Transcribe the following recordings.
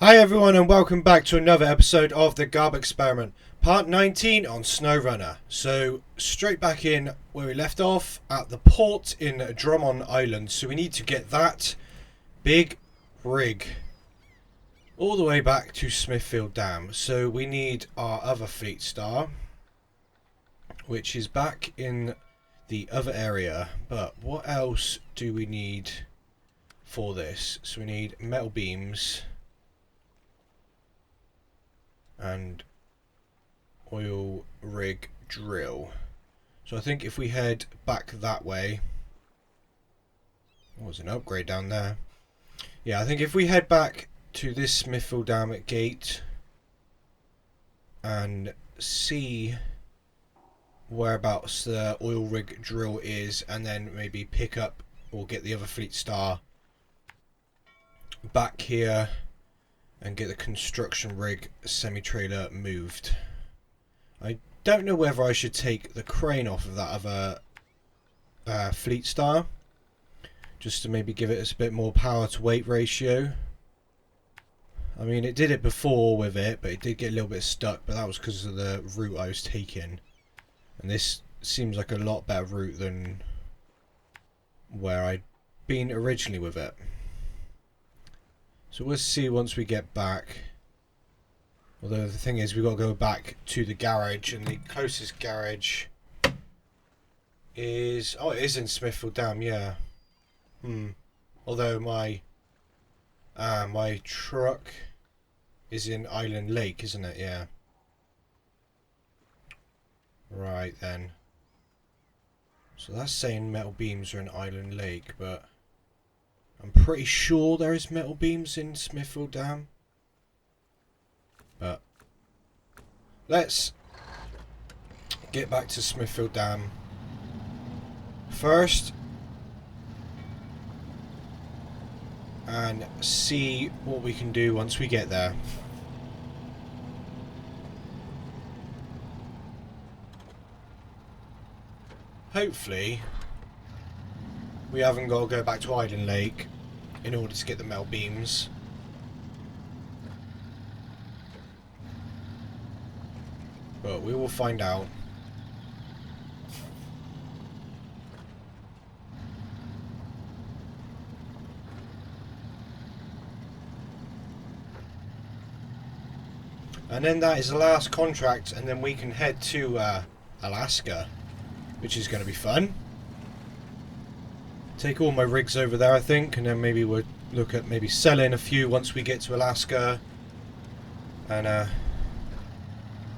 Hi everyone and welcome back to another episode of the Garb Experiment, part 19 on SnowRunner. So straight back in where we left off at the port in Drummond Island. So we need to get that big rig all the way back to Smithville Dam. So we need our other fleet star, which is back in the other area. But what else do we need for this? So we need metal beams and oil rig drill. So I think if we head back that way, there's an upgrade down there. Yeah, I think if we head back to this Smithville Dam gate and see whereabouts the oil rig drill is, and then maybe pick up or get the other fleet star back here and get the construction rig semi-trailer moved. I don't know whether I should take the crane off of that other fleet star, just to maybe give it a bit more power to weight ratio. I mean, it did it before with it, but it did get a little bit stuck, but that was because of the route I was taking. And this seems like a lot better route than where I'd been originally with it. So we'll see once we get back. Although the thing is, we've got to go back to the garage, and the closest garage is... oh, it is in Smithville Dam, yeah. Although my truck is in Island Lake, isn't it? Yeah. Right then. So that's saying metal beams are in Island Lake, but I'm pretty sure there is metal beams in Smithville Dam. But let's get back to Smithville Dam first and see what we can do once we get there. Hopefully we haven't got to go back to Island Lake in order to get the metal beams. But we will find out. And then that is the last contract, and then we can head to Alaska, which is going to be fun. Take all my rigs over there, I think, and then maybe we'll look at maybe selling a few once we get to Alaska, and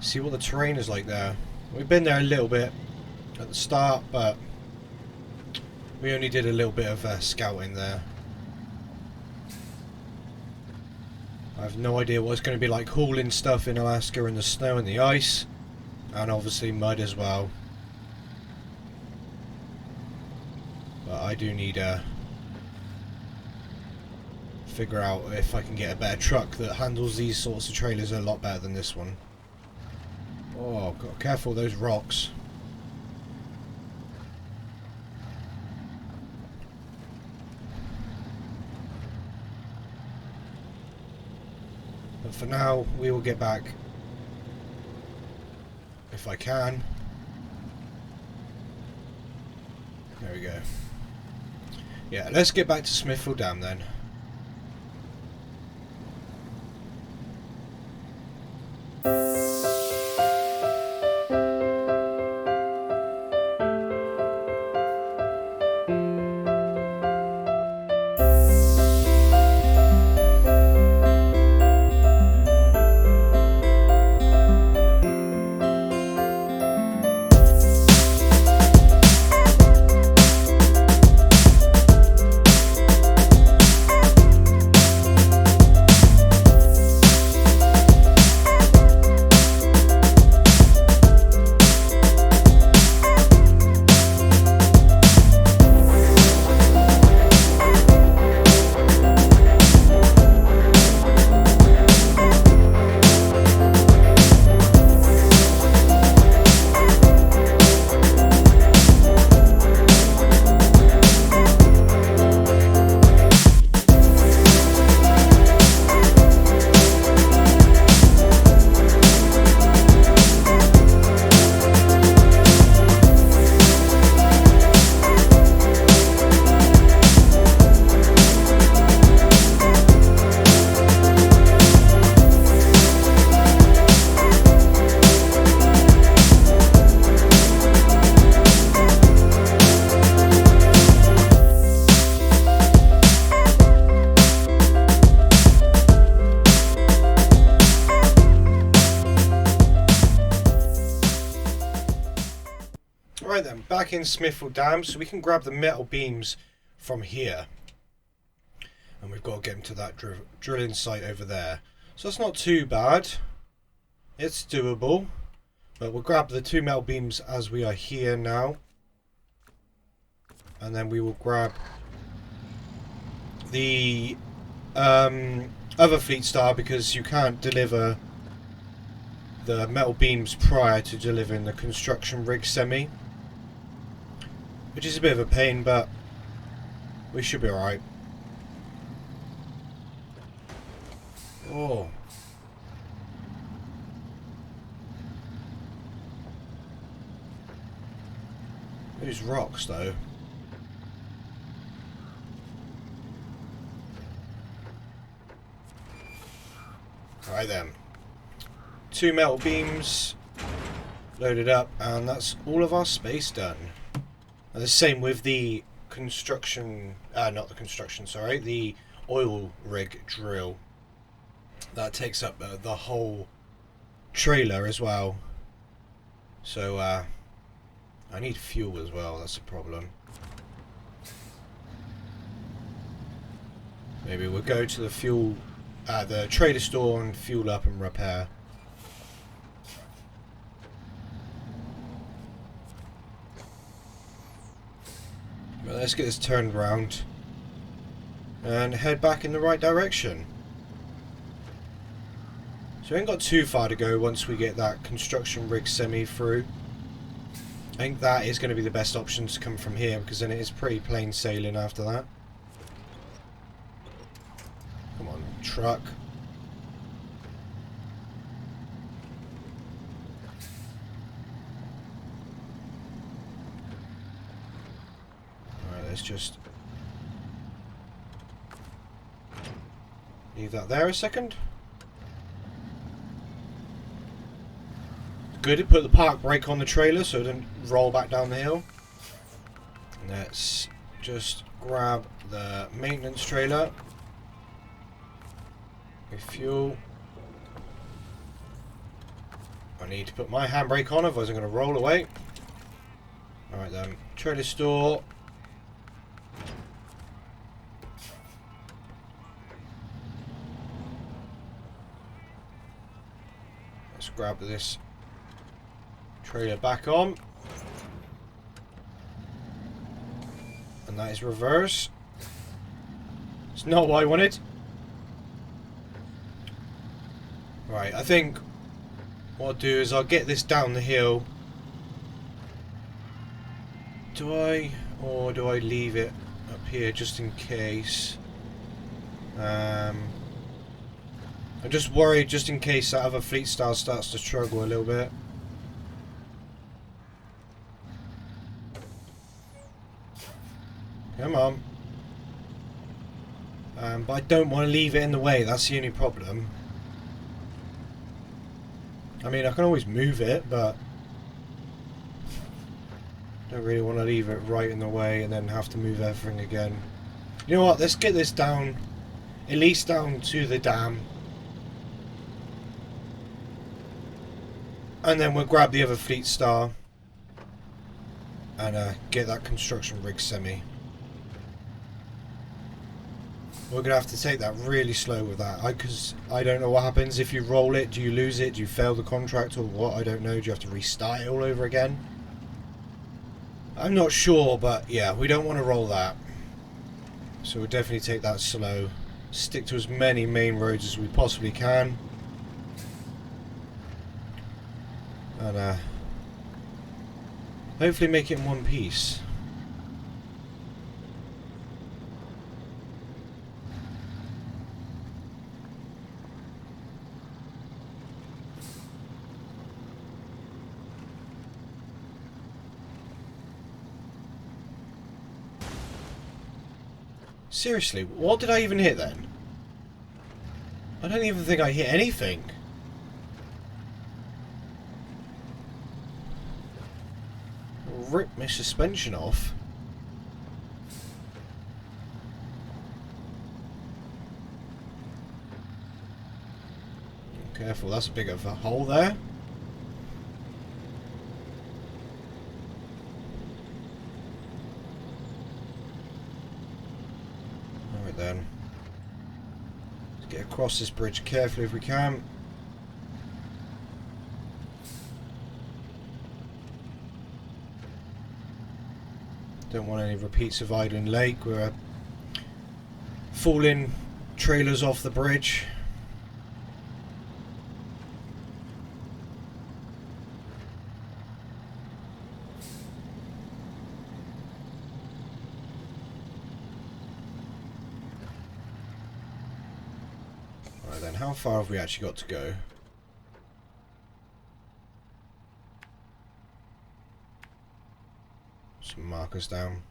see what the terrain is like there. We've been there a little bit at the start, but we only did a little bit of scouting there. I have no idea what it's going to be like hauling stuff in Alaska in the snow and the ice, and obviously mud as well. But I do need to figure out if I can get a better truck that handles these sorts of trailers a lot better than this one. Oh, God, careful those rocks. But for now, we will get back, if I can. There we go. Yeah, let's get back to Smithville Dam then. Right then, back in Smithville Dam, so we can grab the metal beams from here. And we've got to get them to that drilling site over there. So that's not too bad. It's doable. But we'll grab the 2 metal beams as we are here now. And then we will grab the other Fleet Star, because you can't deliver the metal beams prior to delivering the construction rig semi. Which is a bit of a pain, but we should be alright. Oh. Those rocks, though. Alright then. 2 metal beams loaded up, and that's all of our space done. And the same with the construction, not the construction, sorry, the oil rig drill. That takes up the whole trailer as well. So, I need fuel as well, that's a problem. Maybe we'll go to the fuel, the trailer store and fuel up and repair. But let's get this turned around and head back in the right direction. So we ain't got too far to go once we get that construction rig semi through. I think that is going to be the best option to come from here, because then it is pretty plain sailing after that. Come on, truck. Alright, let's just leave that there a second. Good, it put the park brake on the trailer so it didn't roll back down the hill. Let's just grab the maintenance trailer with fuel. I need to put my handbrake on, otherwise I'm going to roll away. Alright then, trailer store. Let's grab this trailer back on, and that is reverse. It's not what I wanted. Right, I think what I'll do is I'll get this down the hill. Do I, or do I leave it up here just in case? I'm just worried just in case that other Fleet Star starts to struggle a little bit. Come on. But I don't want to leave it in the way, that's the only problem. I mean, I can always move it, but I don't really want to leave it right in the way and then have to move everything again. You know what, let's get this down, at least down to the dam. And then we'll grab the other Fleet Star and get that construction rig semi. We're going to have to take that really slow with that, because I don't know what happens if you roll it. Do you lose it? Do you fail the contract or what? I don't know. Do you have to restart it all over again? I'm not sure, but yeah, we don't want to roll that. So we'll definitely take that slow. Stick to as many main roads as we possibly can. And hopefully make it in one piece. Seriously, what did I even hit then? I don't even think I hit anything. Rip my suspension off. Careful, that's a big of a hole there. then. Let's get across this bridge carefully if we can. Don't want any repeats of Island Lake. We're falling trailers off the bridge. Right then, how far have we actually got to go? Some markers down.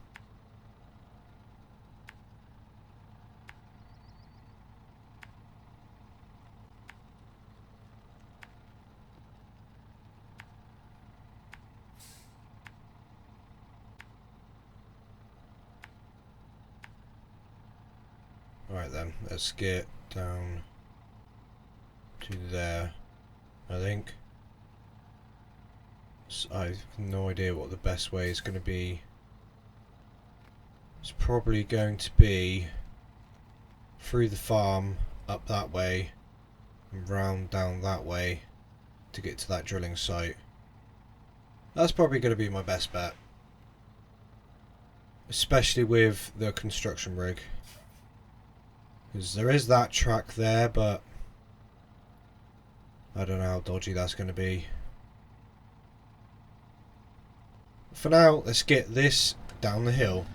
Right then, let's get down to there, I think. So I have no idea what the best way is going to be. It's probably going to be through the farm, up that way, and round down that way to get to that drilling site. That's probably going to be my best bet. Especially with the construction rig. Because there is that track there, but I don't know how dodgy that's going to be. For now, let's get this down the hill.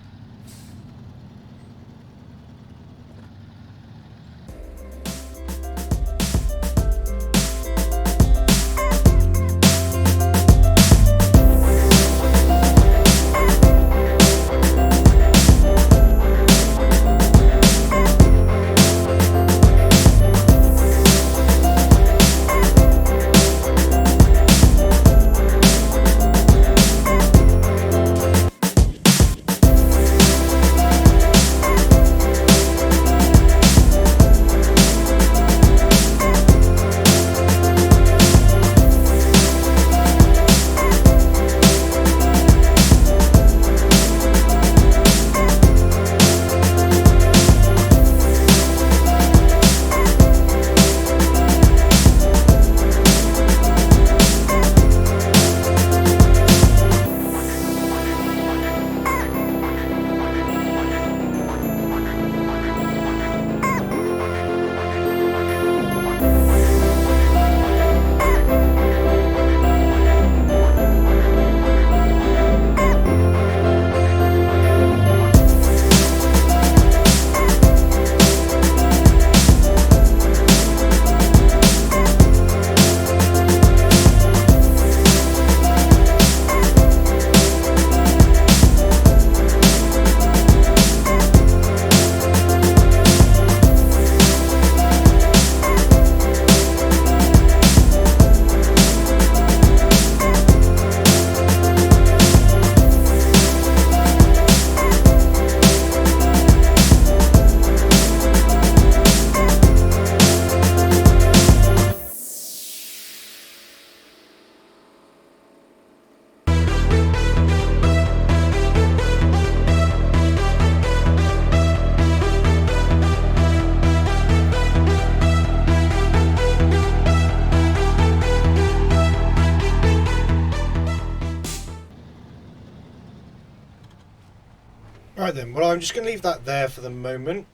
Right then, well I'm just going to leave that there for the moment.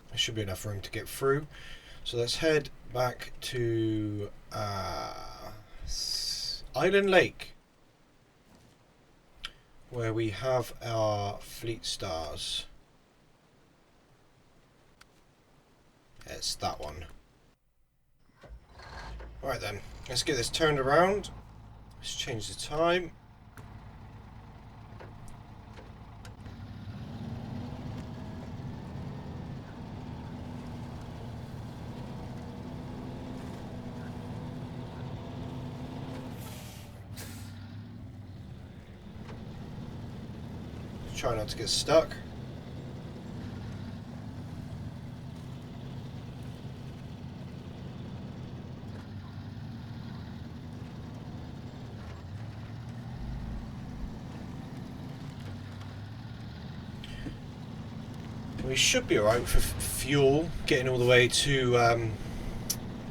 There should be enough room to get through. So let's head back to Island Lake, where we have our fleet stars. It's that one. Alright then, let's get this turned around. Let's change the time. Try not to get stuck. We should be alright for fuel, getting all the way to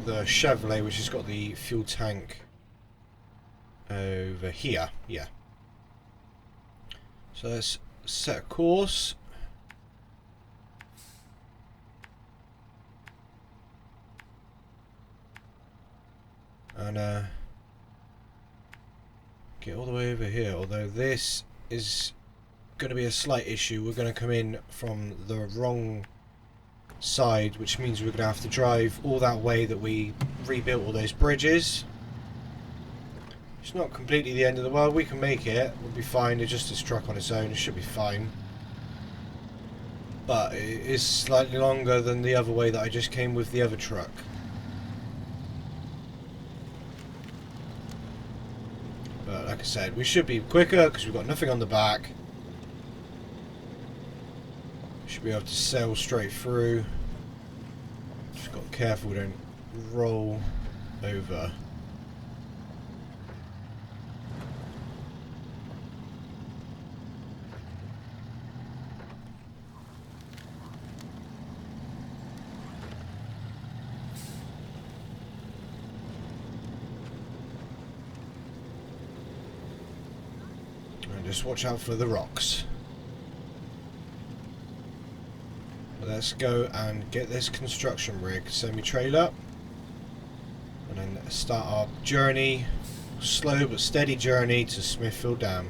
the Chevrolet, which has got the fuel tank over here. Yeah. So let's set a course. And get all the way over here, although this is going to be a slight issue. We're going to come in from the wrong side, which means we're going to have to drive all that way that we rebuilt all those bridges. It's not completely the end of the world. We can make it. We'll be fine. It's just a truck on its own. It should be fine. But it is slightly longer than the other way that I just came with the other truck. But like I said, we should be quicker because we've got nothing on the back. Should be able to sail straight through. Just got to be careful we don't roll over. And just watch out for the rocks. Let's go and get this construction rig semi-trailer and then start our journey, slow but steady journey to Smithville Dam.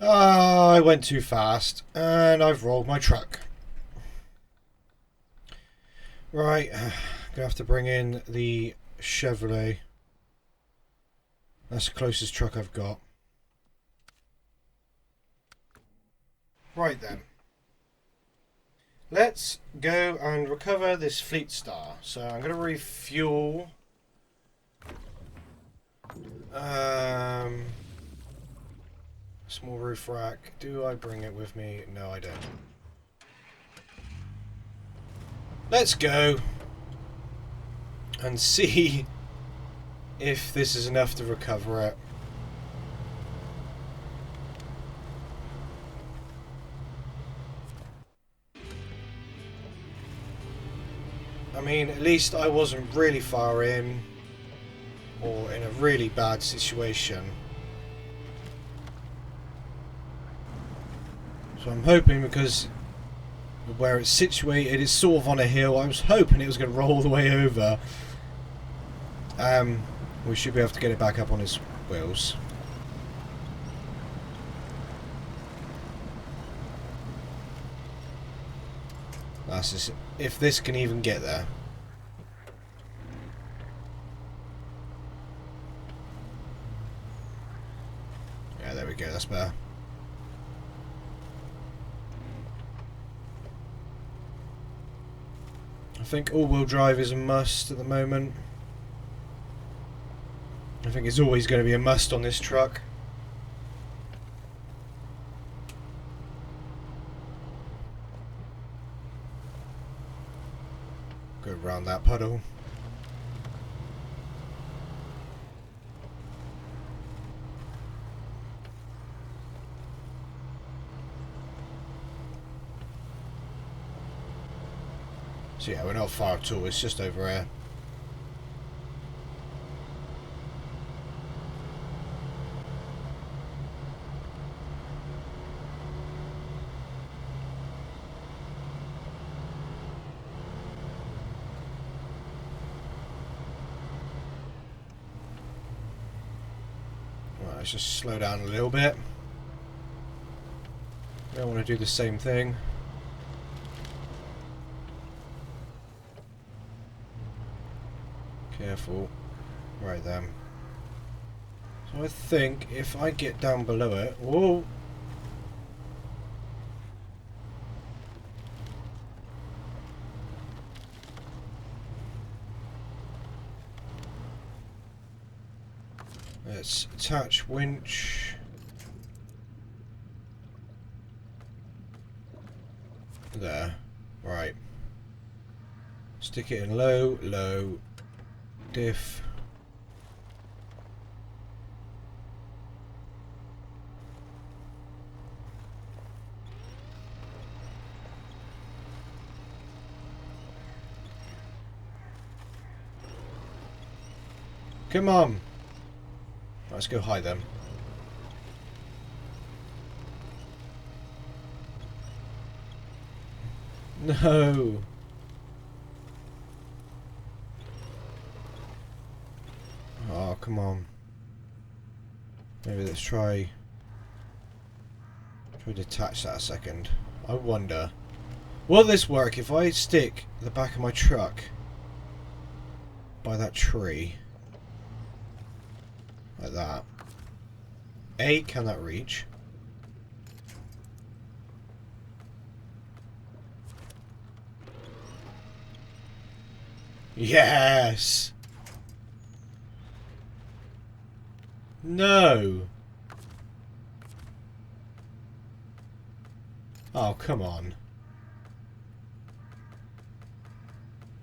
I went too fast and I've rolled my truck. Right, gonna have to bring in the Chevrolet. That's the closest truck I've got. Right then. Let's go and recover this Fleet Star. So I'm going to refuel. Small roof rack. Do I bring it with me? No, I don't. Let's go and see if this is enough to recover it. I mean, at least I wasn't really far in or in a really bad situation. So I'm hoping, because where it's situated, it's sort of on a hill. I was hoping it was going to roll all the way over. We should be able to get it back up on its wheels. That's just, if this can even get there. Yeah, there we go, that's better. I think all-wheel drive is a must at the moment. I think it's always going to be a must on this truck. Go around that puddle. So yeah, we're not far at all, it's just over here. Right, let's just slow down a little bit. I don't want to do the same thing. Careful. Right then. So I think if I get down below it... Whoa! Let's attach winch. There. Right. Stick it in low, low. Diff. Come on. Let's go high then. No. Oh, come on. Maybe let's try detach that a second. I wonder, will this work if I stick the back of my truck by that tree? Like that. A, can that reach? Yes! No! Oh, come on.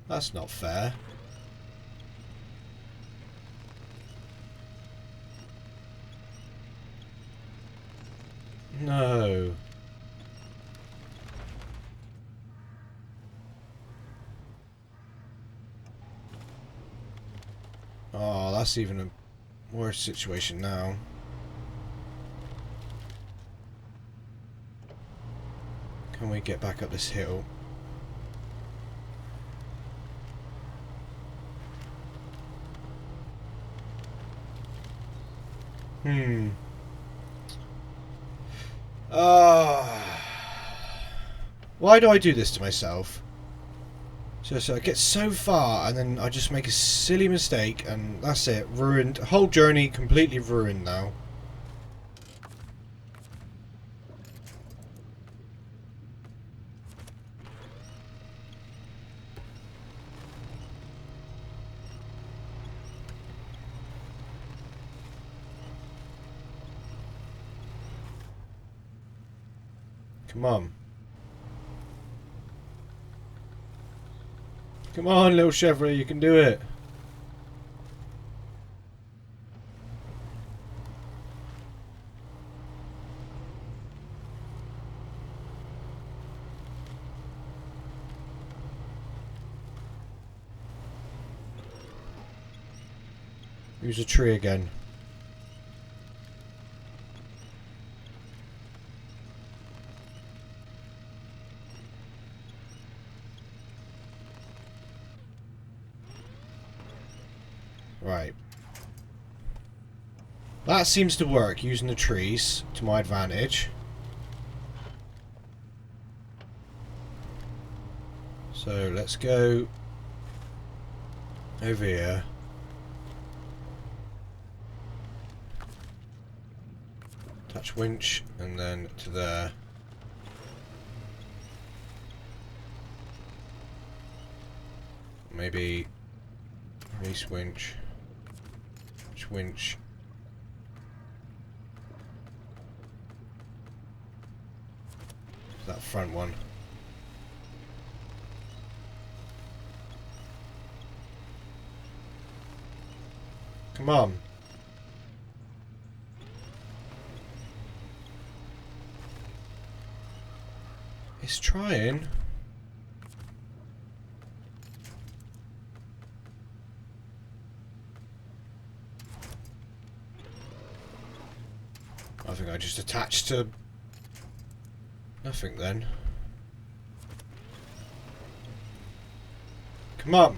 That's not fair. No. Oh, that's even a worse situation now. Can we get back up this hill? Why do I do this to myself? So I get so far and then I just make a silly mistake and that's it. Ruined. Whole journey completely ruined now. Come on. Come on, little Chevrolet, you can do it. Use a tree again. Right. That seems to work, using the trees to my advantage. So let's go over here. Touch winch and then to there. Maybe release winch. Winch. That front one. Come on. It's trying. I think I just attached to nothing then. Come on.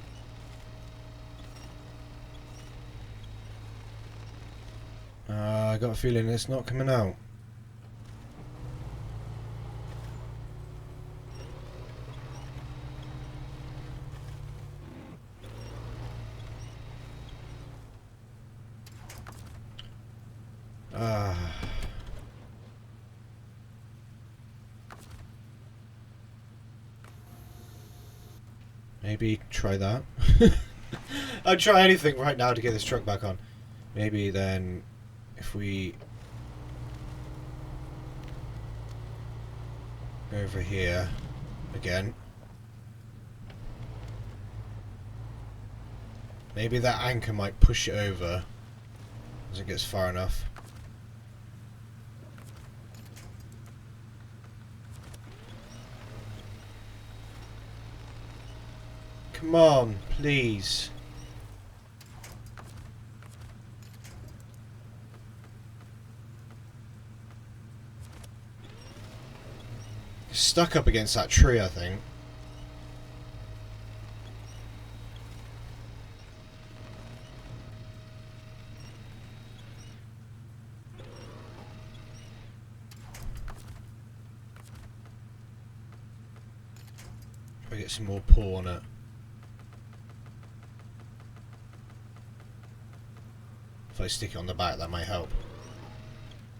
I got a feeling it's not coming out. Maybe try that. I'd try anything right now to get this truck back on. Maybe then if we go over here again. Maybe that anchor might push it over as it gets far enough. Come on, please. Stuck up against that tree, I think. Try to get some more pull on it. If I stick it on the back, that might help.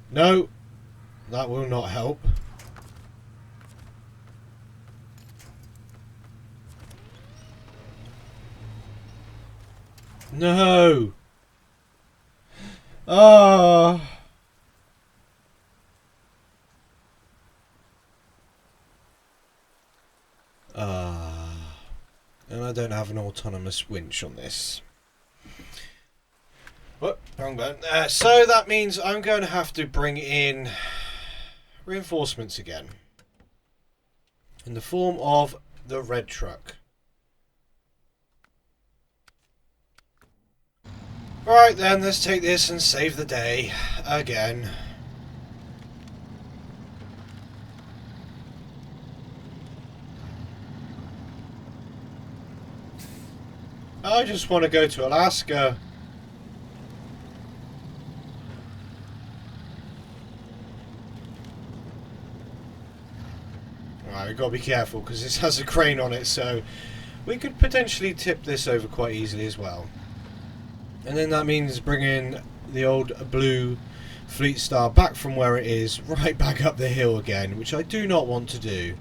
No! That will not help. No! Ah! And I don't have an autonomous winch on this. What? Wrong button. So that means I'm going to have to bring in reinforcements again. In the form of the red truck. Right then, let's take this and save the day again. I just want to go to Alaska. Right, we've got to be careful because this has a crane on it, so we could potentially tip this over quite easily as well. And then that means bringing the old blue Fleet Star back from where it is, right back up the hill again, which I do not want to do.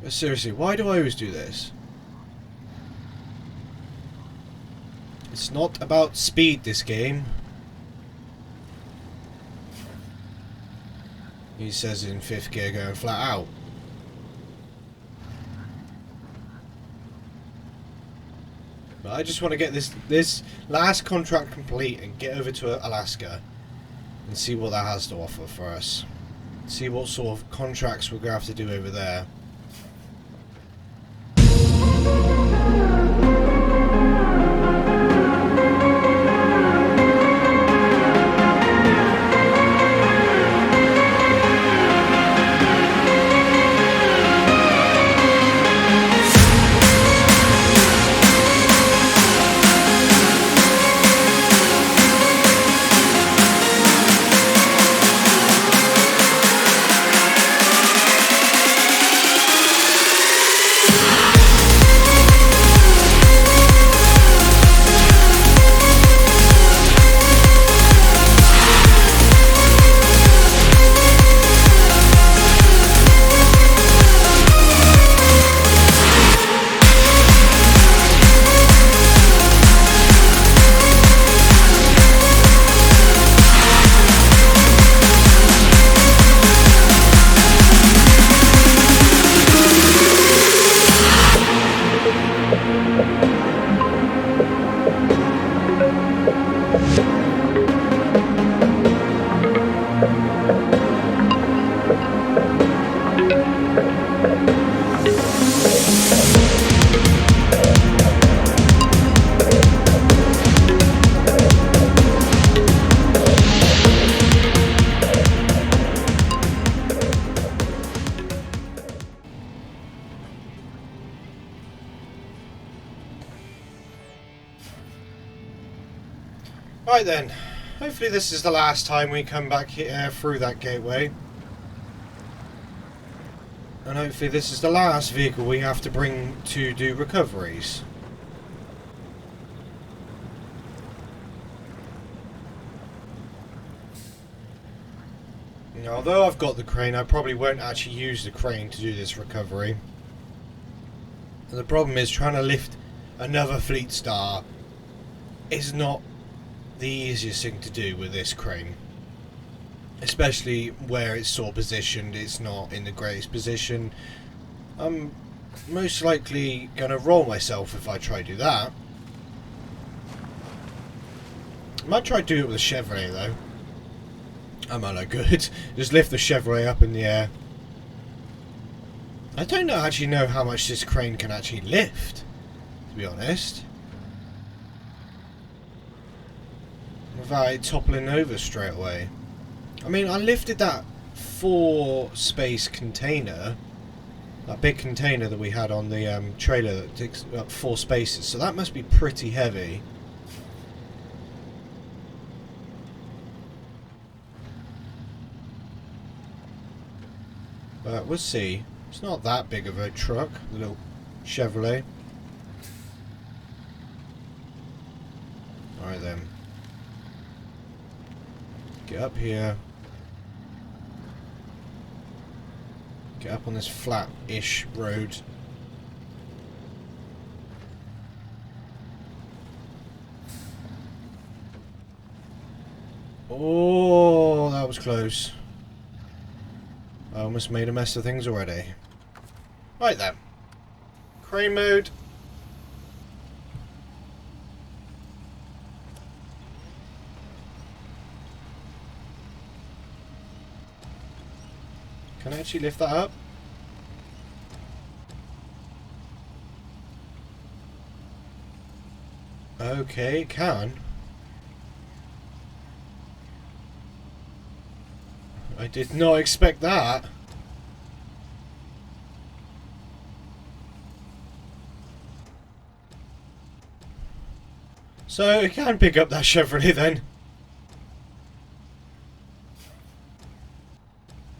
But seriously, why do I always do this? It's not about speed, this game. He says in 5th gear going flat out. I just want to get this last contract complete and get over to Alaska and see what that has to offer for us. See what sort of contracts we're going to have to do over there. Right then, hopefully this is the last time we come back here through that gateway. And hopefully this is the last vehicle we have to bring to do recoveries. Now, although I've got the crane, I probably won't actually use the crane to do this recovery. And the problem is trying to lift another Fleet Star is not the easiest thing to do with this crane, especially where it's sort of positioned. It's not in the greatest position. I'm most likely gonna roll myself if I try to do that. I might try to do it with a Chevrolet though. I might look good. Just lift the Chevrolet up in the air. I don't actually know how much this crane can actually lift, to be honest, without it toppling over straight away. I mean, I lifted that 4-space container, that big container that we had on the trailer that takes up 4 spaces, so that must be pretty heavy. But we'll see. It's not that big of a truck, the little Chevrolet. Alright then. Get up here. Get up on this flat-ish road. Oh, that was close. I almost made a mess of things already. Right then. Crane mode. Can I actually lift that up? Okay, it can. I did not expect that. So it can pick up that Chevrolet then.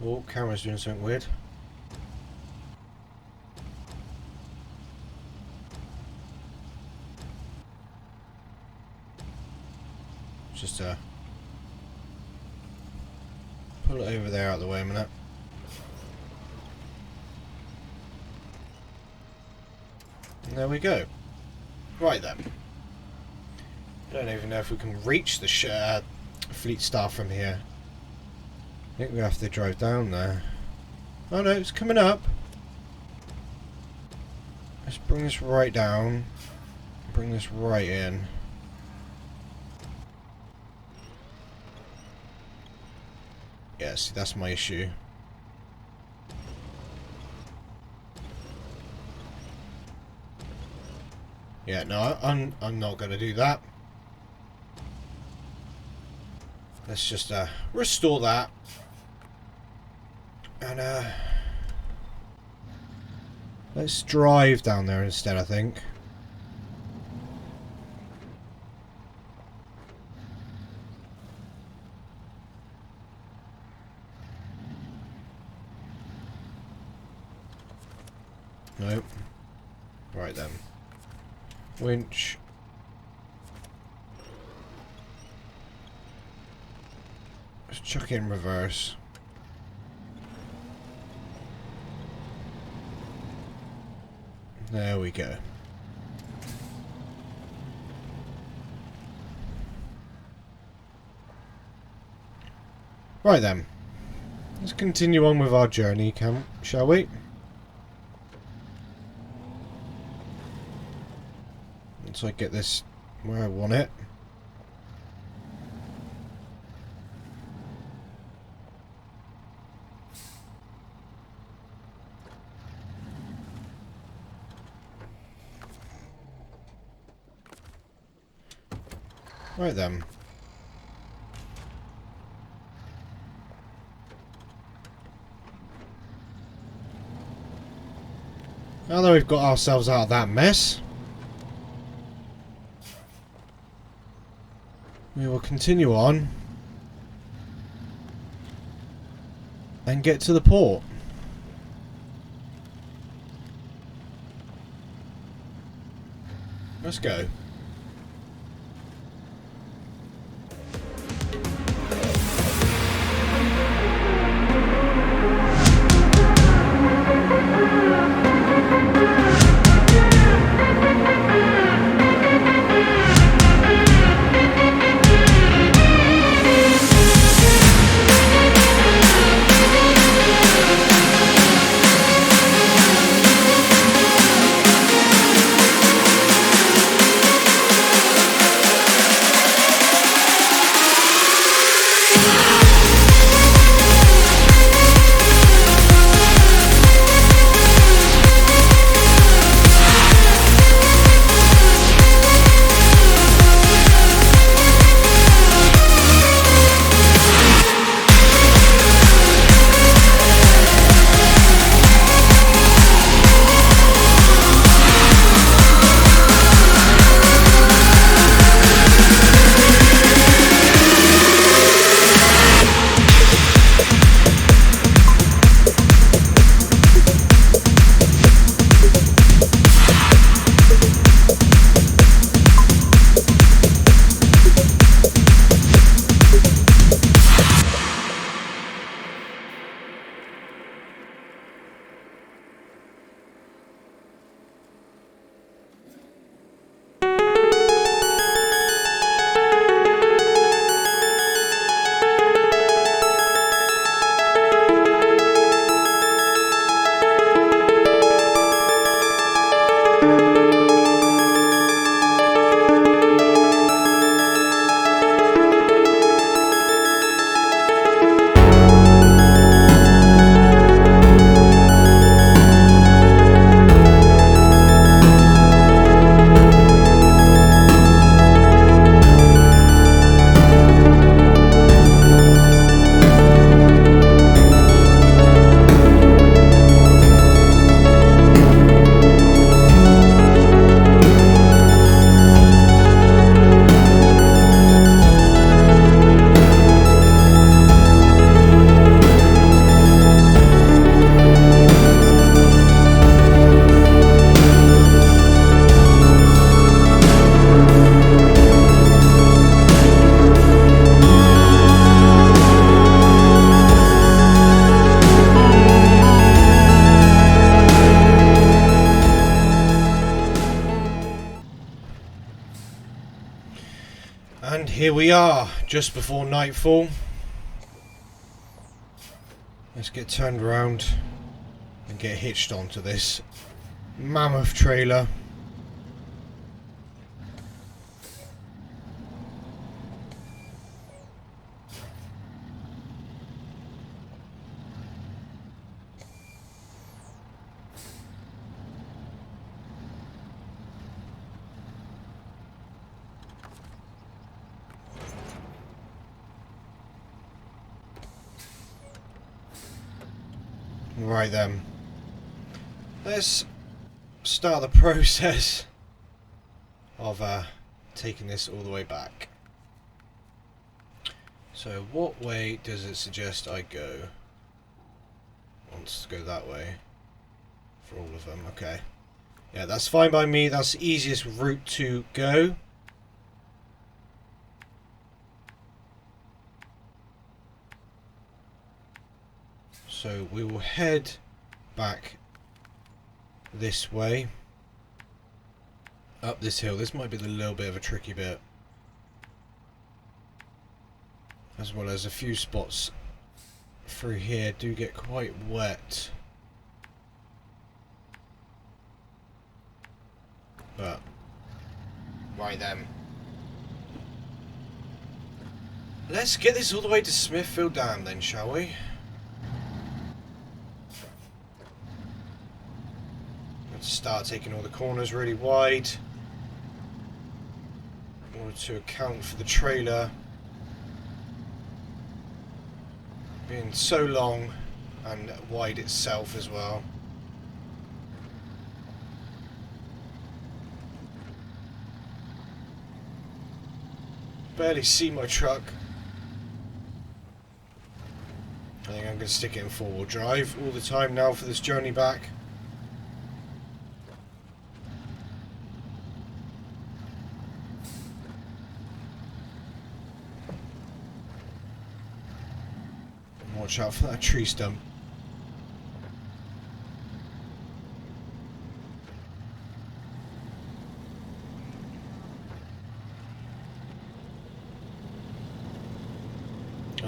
Oh, camera's doing something weird. Just pull it over there out of the way a minute. And there we go. Right then. I don't even know if we can reach the Fleet Star from here. I think we have to drive down there. Oh no, it's coming up. Let's bring this right down. bring this right in. Yeah, see, that's my issue. Yeah, no, I'm not gonna do that. Let's just restore that. And let's drive down there instead, I think. Nope. Right then. Winch. Let's chuck it in reverse. There we go. Right then. Let's continue on with our journey, shall we? Once I get this where I want it. Right then. Now that we've got ourselves out of that mess, we will continue on and get to the port. Let's go. And here we are, just before nightfall. Let's get turned around and get hitched onto this mammoth trailer. Right then. Let's start the process of taking this all the way back. So what way does it suggest I go? Wants to go that way for all of them. Okay. Yeah, that's fine by me. That's the easiest route to go. So we will head back this way. Up this hill. This might be a little bit of a tricky bit. As well as a few spots through here do get quite wet. But, right then. Let's get this all the way to Smithville Dam then, shall we? Let's start taking all the corners really wide in order to account for the trailer being so long and wide itself as well. Barely see my truck. I think I'm going to stick it in four-wheel drive all the time now for this journey back. Watch out for that tree stump.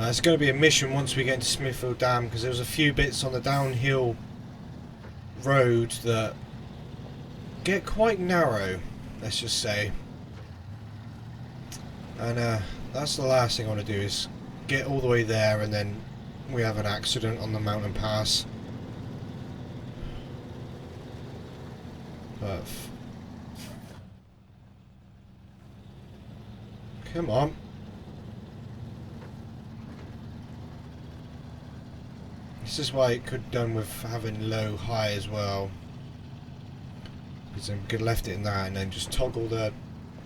It's going to be a mission once we get into Smithville Dam, because there was a few bits on the downhill road that get quite narrow, let's just say. And that's the last thing I want to do, is get all the way there and then we have an accident on the mountain pass. But come on. This is why it could have done with having low high as well, because I could have left it in that and then just toggle the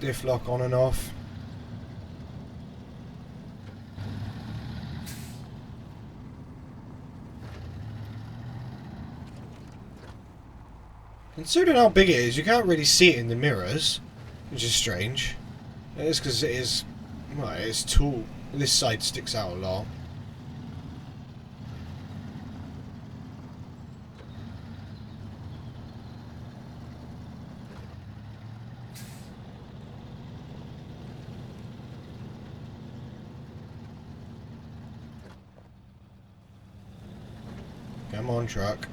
diff lock on and off. Considering how big it is, you can't really see it in the mirrors, which is strange. It is because it is, well, it's tall. This side sticks out a lot. Come on, truck.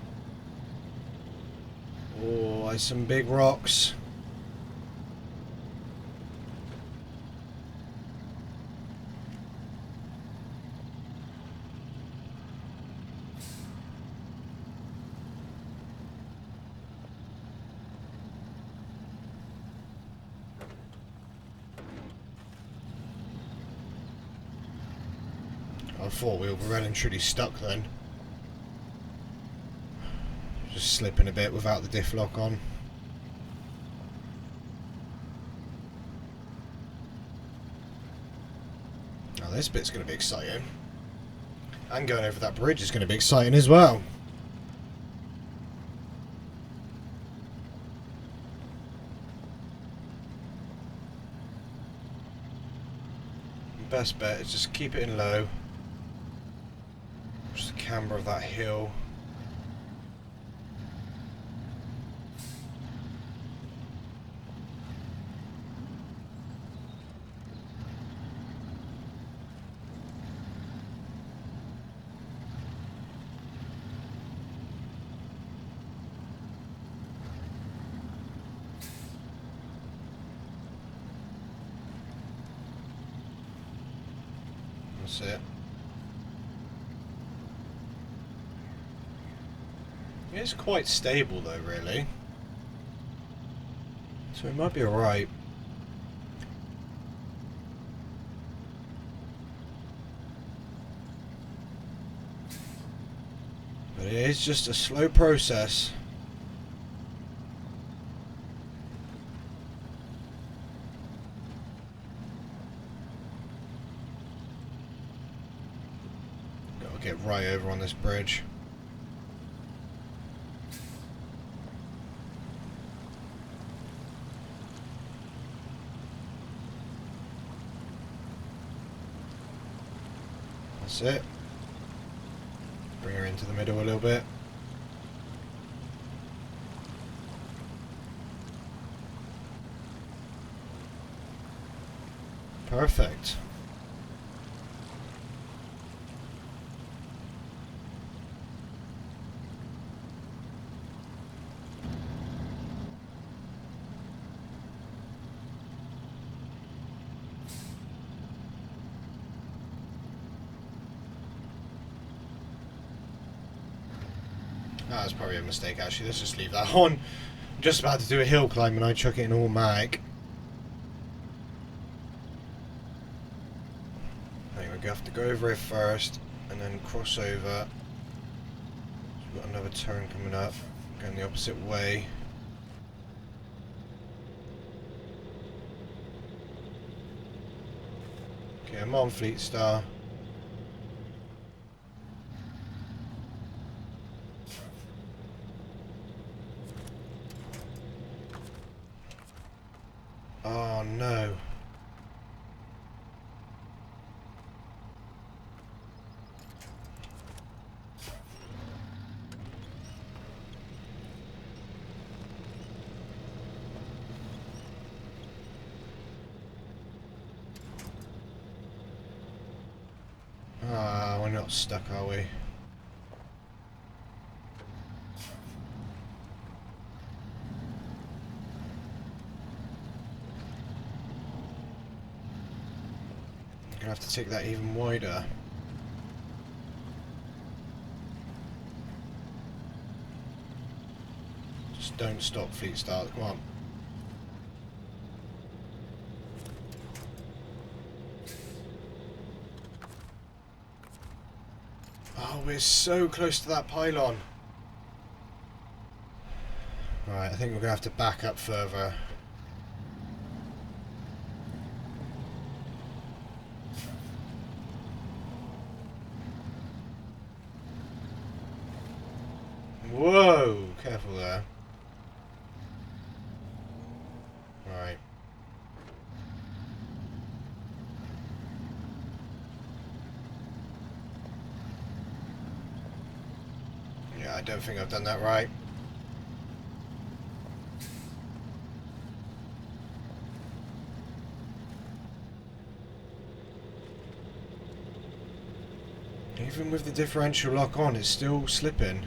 Oh, there's some big rocks. I thought we were well and truly stuck then. Just slipping a bit without the diff lock on. Now this bit's going to be exciting. And going over that bridge is going to be exciting as well. Best bet is just keep it in low. Just the camber of that hill. That's it. It's quite stable though, really. So it might be alright. But It is just a slow process. Gotta get right over on this bridge. That's it. Bring her into the middle a little bit. Perfect. That was probably a mistake actually, let's just leave that on. I'm just about to do a hill climb and I chuck it in all mag. I think we're going to have to go over here first and then cross over. We've got another turn coming up, going the opposite way. Okay, I'm on Fleet Star. Oh no. Ah, we're not stuck, are we? Gonna have to take that even wider. Just don't stop, Fleet Star, come on. Oh, we're so close to that pylon. Right, I think we're gonna have to back up further. Whoa, careful there. Right. Yeah, I don't think I've done that right. Even with the differential lock on, it's still slipping.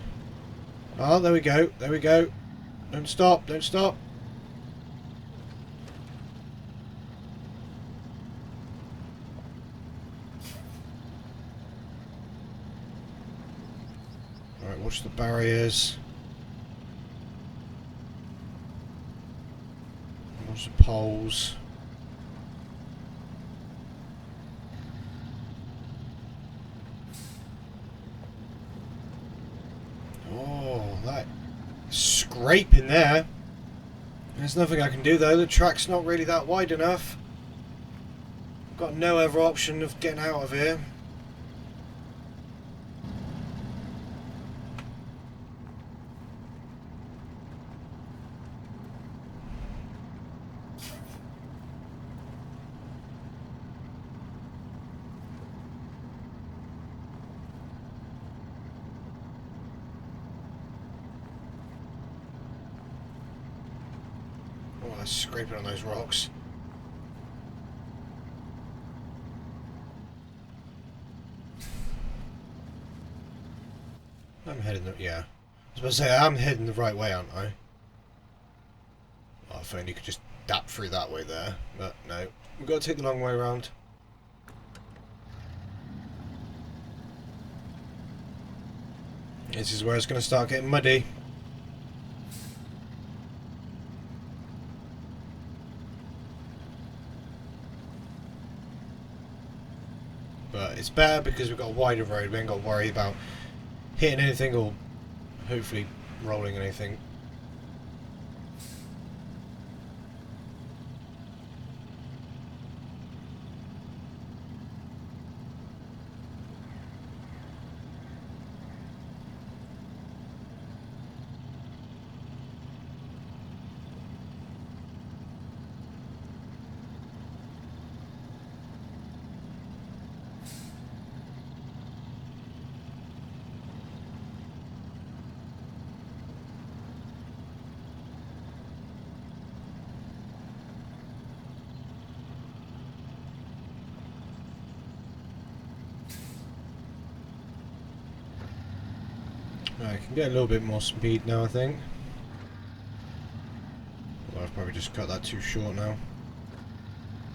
Oh, there we go, there we go. Don't stop, don't stop. Alright, watch the barriers. Watch the poles. Oh, that scrape in there. There's nothing I can do though, the track's not really that wide enough. I've got no other option of getting out of here. Oh, that's scraping on those rocks. I'm heading the... yeah. I was about to say, I'm heading the right way, aren't I? Oh, if only you could just dap through that way there. But no. We've got to take the long way around. This is where it's going to start getting muddy. But it's better because we've got a wider road. We ain't got to worry about hitting anything or hopefully rolling anything. I can get a little bit more speed now, I think. Well, I've probably just cut that too short now.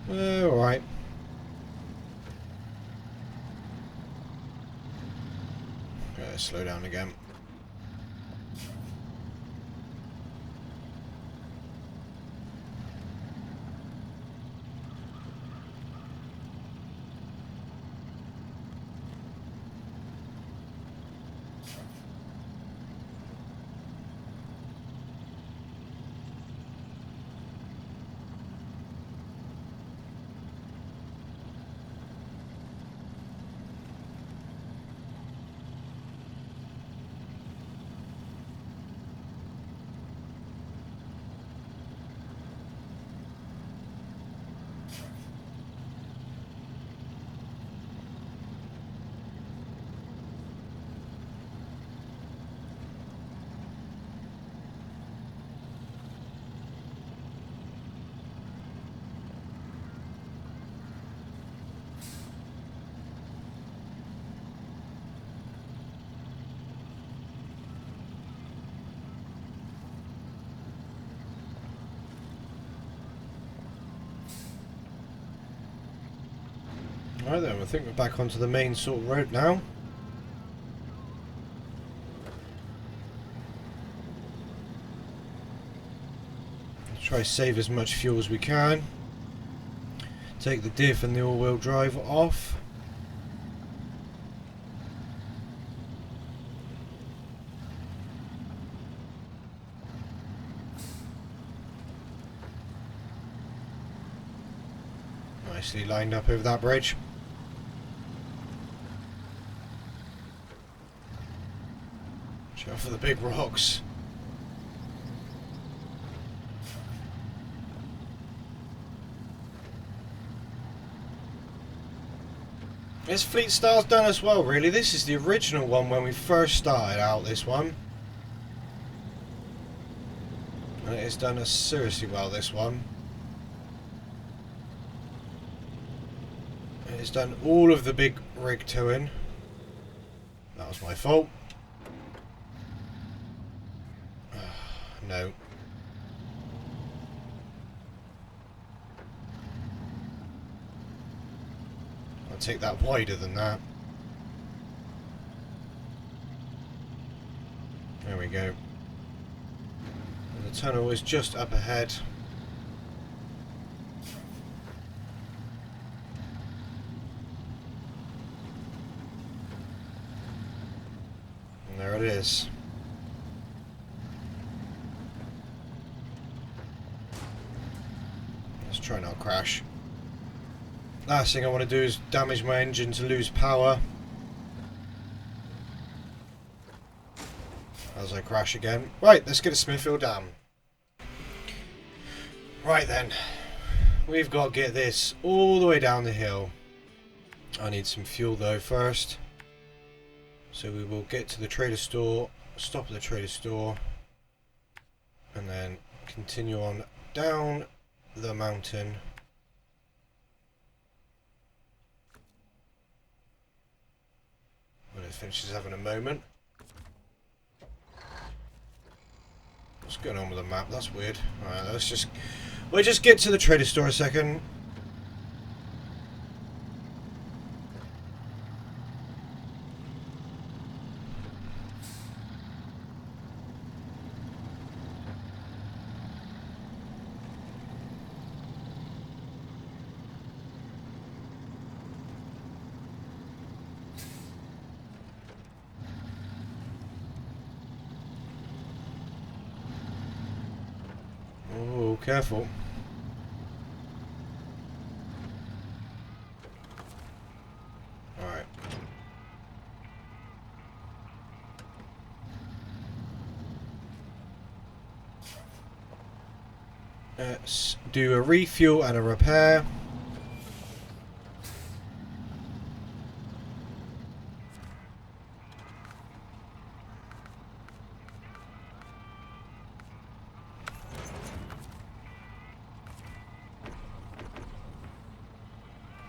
Alright. Slow down again. Right then, I think we're back onto the main sort of road now. Let's try to save as much fuel as we can. Take the diff and the all-wheel drive off. Nicely lined up over that bridge. Watch out for the big rocks. This Fleet Star's done us well, really. This is the original one when we first started out, this one. And it has done us seriously well, this one. It has done all of the big rig towing. That was my fault. No. I'll take that wider than that. There we go. And the tunnel is just up ahead. And there it is. Let's try not to crash. Last thing I want to do is damage my engine to lose power as I crash again. Right, let's get to Smithville Dam. Right then, we've got to get this all the way down the hill. I need some fuel though first. So we will get to the trader store, stop at the trader store, and then continue on down the mountain. When it finishes having a moment. What's going on with the map? That's weird. Alright, we'll just get to the trader store a second. Careful. Alright. Let's do a refuel and a repair.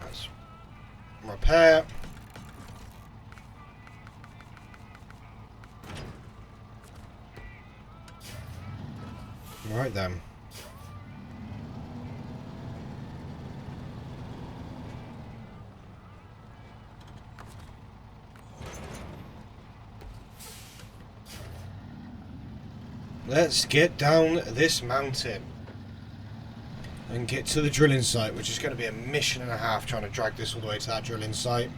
Let's repair. Right then. Let's get down this mountain and get to the drilling site, which is going to be a mission and a half trying to drag this all the way to that drilling site.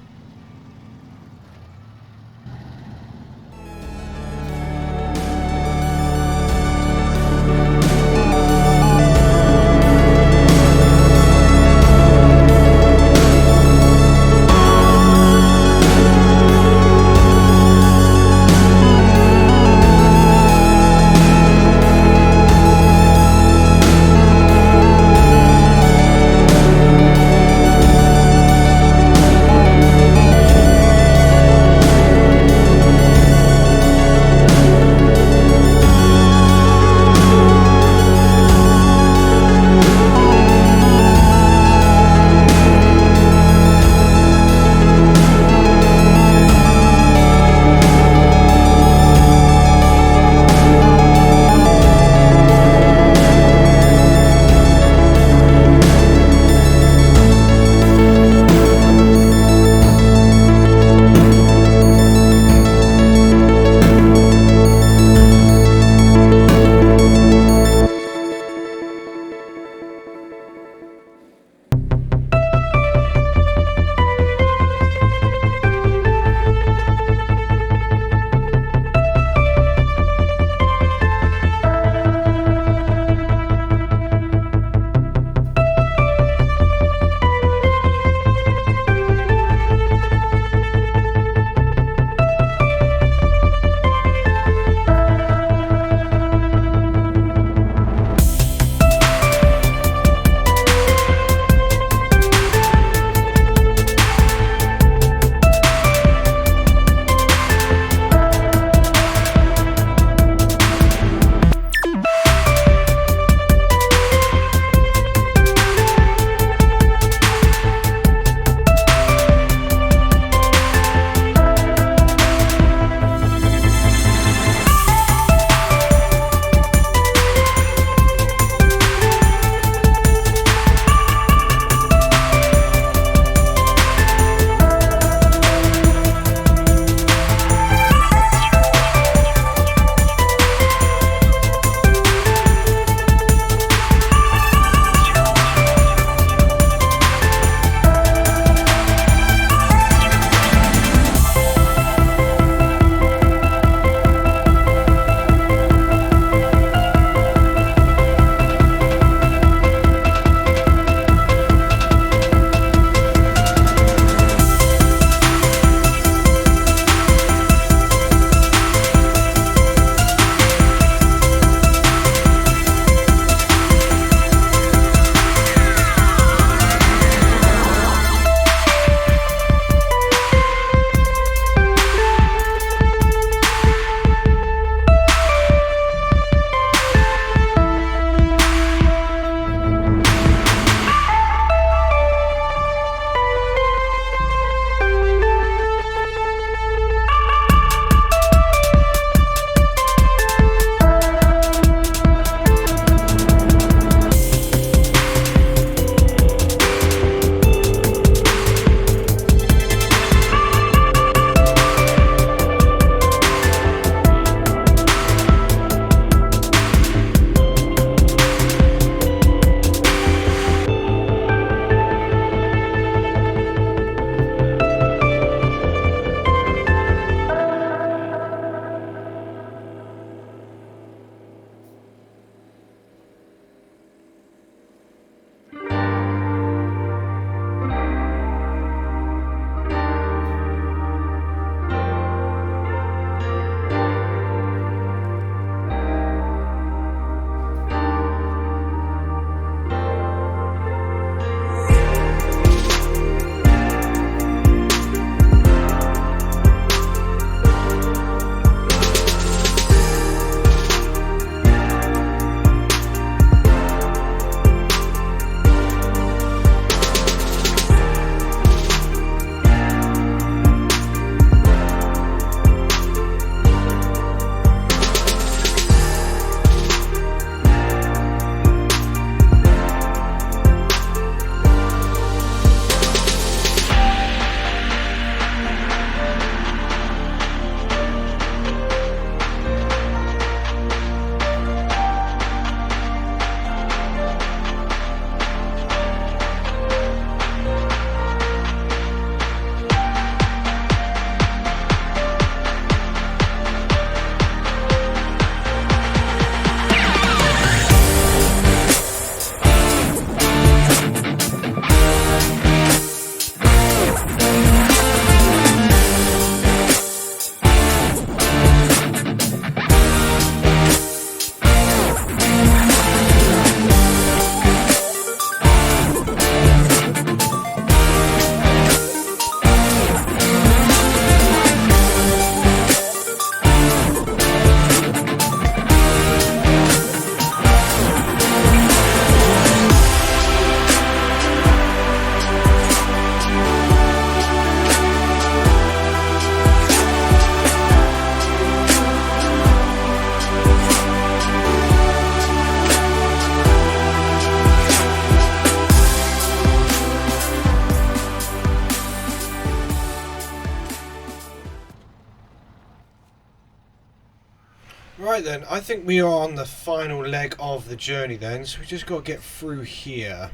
Right then, I think we are on the final leg of the journey then, so we just got to get through here,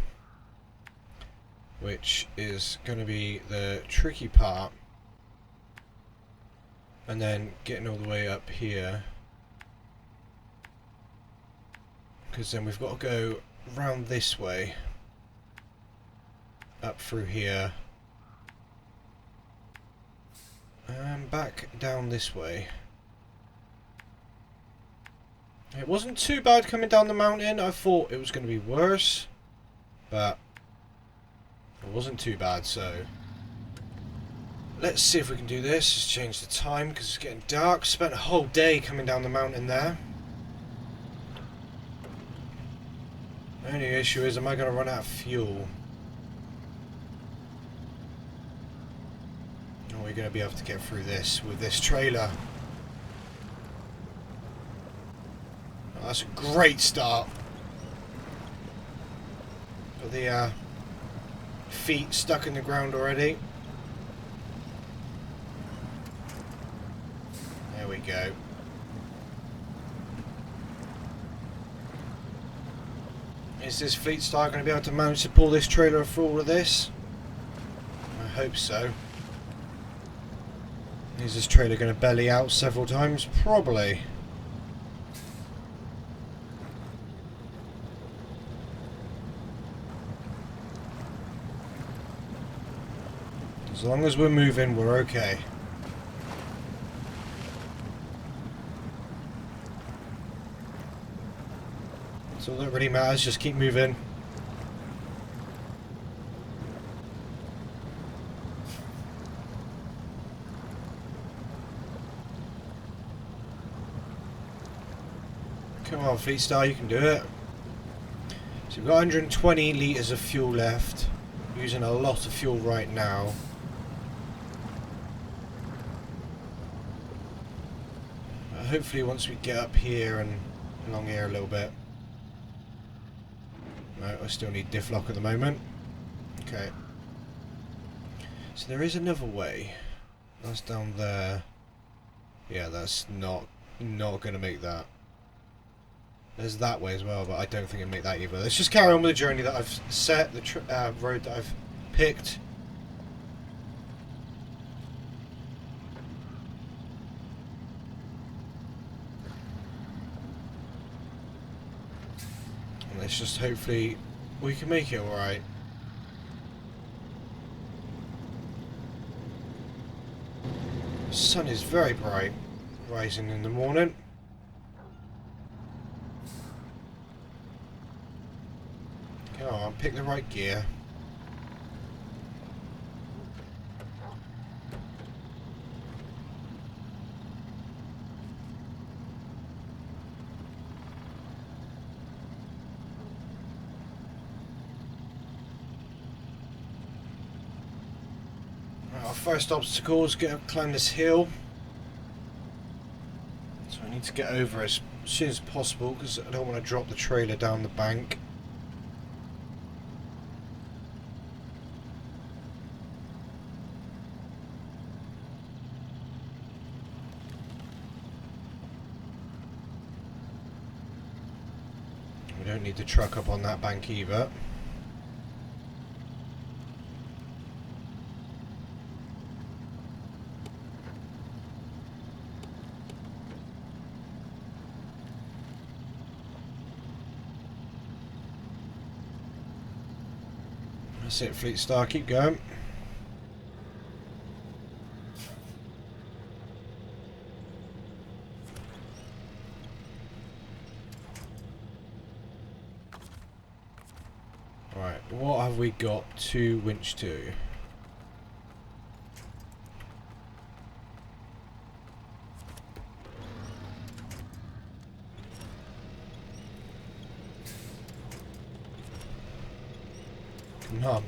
which is going to be the tricky part, and then getting all the way up here, because then we've got to go round this way, up through here, and back down this way. It wasn't too bad coming down the mountain. I thought it was going to be worse, but it wasn't too bad, so let's see if we can do this. Just change the time because it's getting dark. Spent a whole day coming down the mountain there. The only issue is, am I going to run out of fuel? Or are we going to be able to get through this with this trailer? That's a great start. Got the feet stuck in the ground already. There we go. Is this Fleet Star going to be able to manage to pull this trailer through all of this? I hope so. Is this trailer going to belly out several times? Probably. As long as we're moving, we're okay. That's all that really matters, just keep moving. Come on, Fleet Star, you can do it. So we've got 120 litres of fuel left. Using a lot of fuel right now. Hopefully once we get up here and along here a little bit. No, I still need diff lock at the moment. Okay. So there is another way. That's down there. Yeah, that's not going to make that. There's that way as well, but I don't think it'll make that either. Let's just carry on with the journey that I've set, the road that I've picked. Let's just hopefully we can make it alright. The sun is very bright, rising in the morning. Come on, pick the right gear. Our first obstacle is to climb this hill, so I need to get over as soon as possible because I don't want to drop the trailer down the bank. We don't need the truck up on that bank either. That's it, Fleet Star, keep going. Right, what have we got to winch to? None.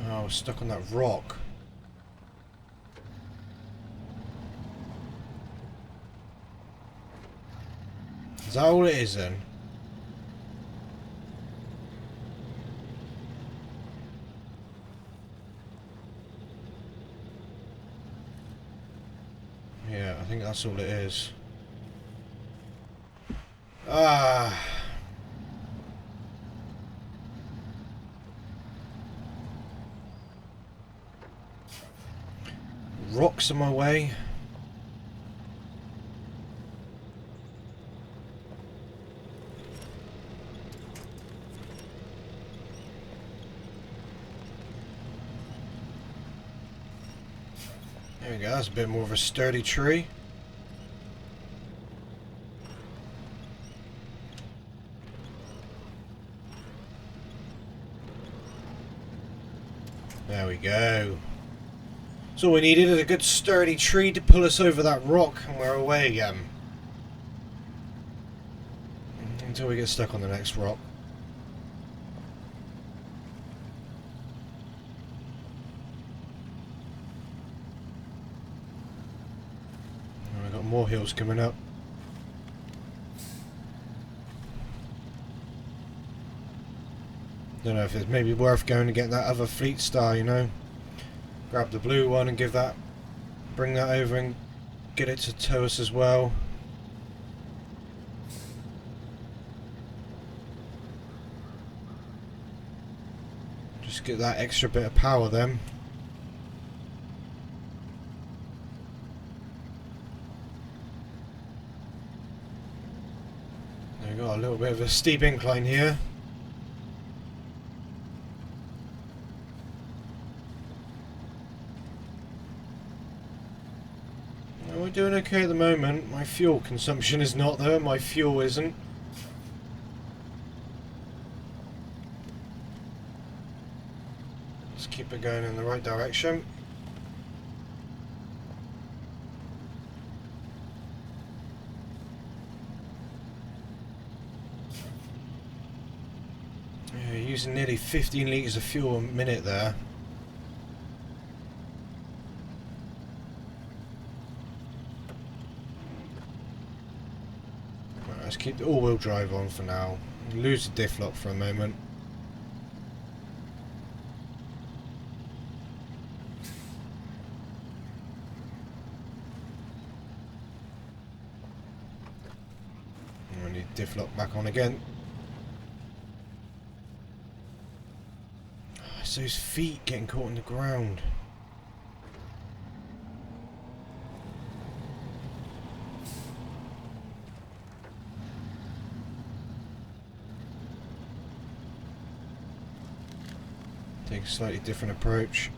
Oh, stuck on that rock. Is that all it is then? think that's all it is. Ah. Rocks in my way. There we go, that's a bit more of a sturdy tree. There we go. So all we needed is a good sturdy tree to pull us over that rock, and we're away again. Until we get stuck on the next rock. And we've got more hills coming up. Don't know if it's maybe worth going to get that other fleet star, you know. Grab the blue one and bring that over and get it to tow us as well. Just get that extra bit of power then. There we got a little bit of a steep incline here. We're doing okay at the moment. My fuel consumption is not though, my fuel isn't. Let's keep it going in the right direction. Yeah, using nearly 15 litres of fuel a minute there. Let's keep the all-wheel drive on for now. Lose the diff lock for a moment. And we need diff lock back on again. Oh, it's those feet getting caught in the ground. Take a slightly different approach.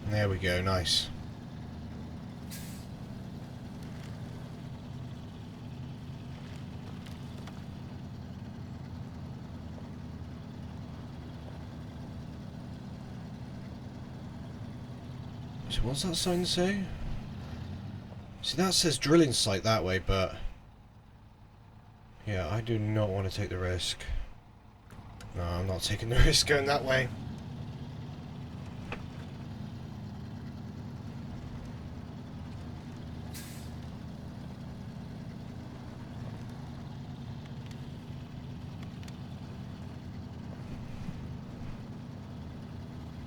There we go, nice. So what's that sign say? See, that says drilling site that way, but yeah, I do not want to take the risk. No, I'm not taking the risk going that way.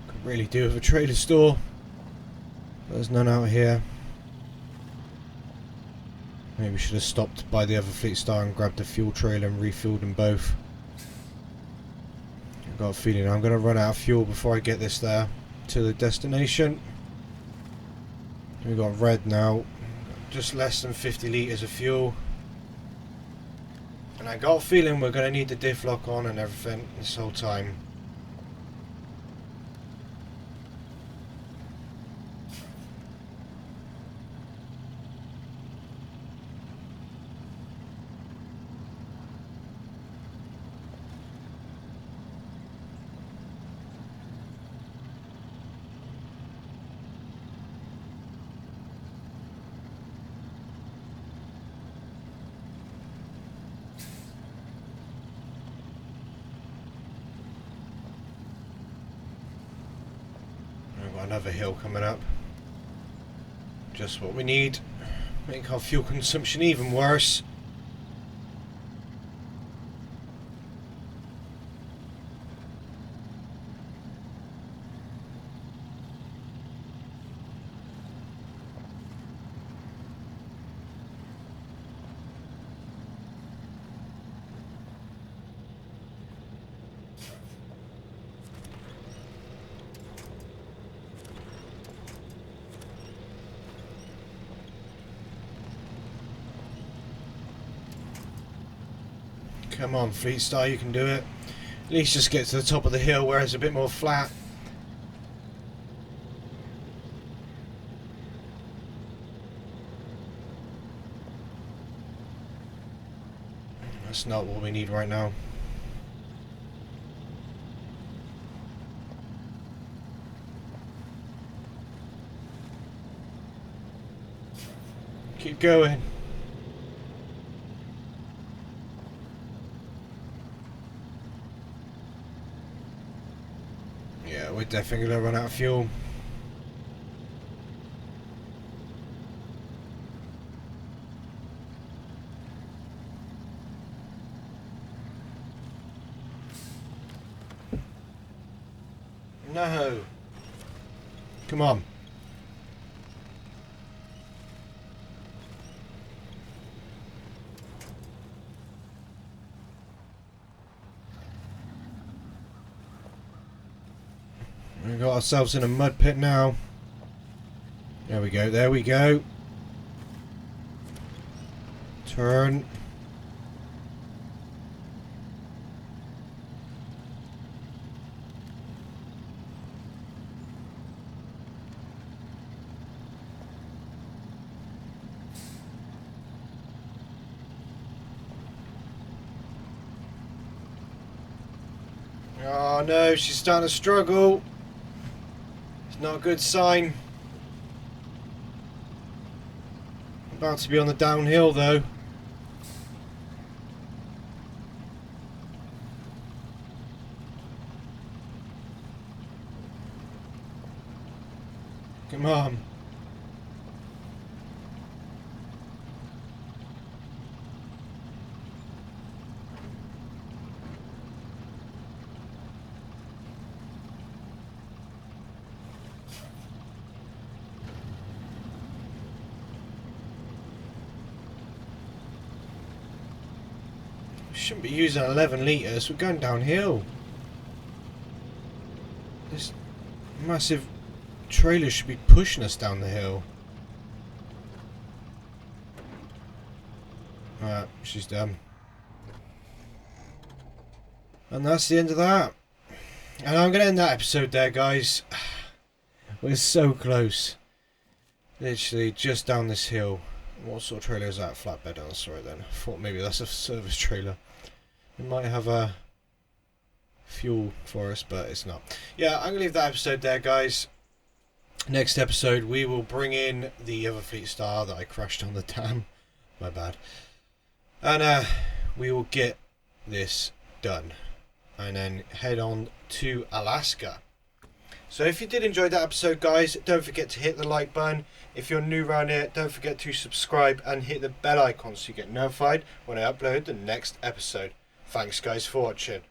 Could really do with a trader store. There's none out here. Maybe we should have stopped by the other fleet star and grabbed the fuel trailer and refueled them both. I've got a feeling I'm going to run out of fuel before I get this there to the destination. We've got red now, just less than 50 litres of fuel. And I got a feeling we're going to need the diff lock on and everything this whole time. Another hill coming up. Just what we need. Make our fuel consumption even worse. Come on, Fleet Star, you can do it. At least just get to the top of the hill where it's a bit more flat. That's not what we need right now. Keep going. Yeah, we're definitely gonna run out of fuel. No. Come on. We got ourselves in a mud pit now. There we go, there we go. Turn. Oh no, she's starting to struggle. It's not a good sign. About to be on the downhill though. Come on. Shouldn't be using 11 litres, we're going downhill. This massive trailer should be pushing us down the hill. Alright, she's done. And that's the end of that. And I'm going to end that episode there, guys. We're so close. Literally just down this hill. What sort of trailer is that? Flatbed, oh, sorry then. I thought maybe that's a service trailer. It might have a fuel for us, but it's not. Yeah, I'm going to leave that episode there, guys. Next episode, we will bring in the other Fleet Star that I crashed on the dam. My bad. And we will get this done. And then head on to Alaska. So if you did enjoy that episode, guys, don't forget to hit the like button. If you're new around here, don't forget to subscribe and hit the bell icon so you get notified when I upload the next episode. Thanks, guys, for watching.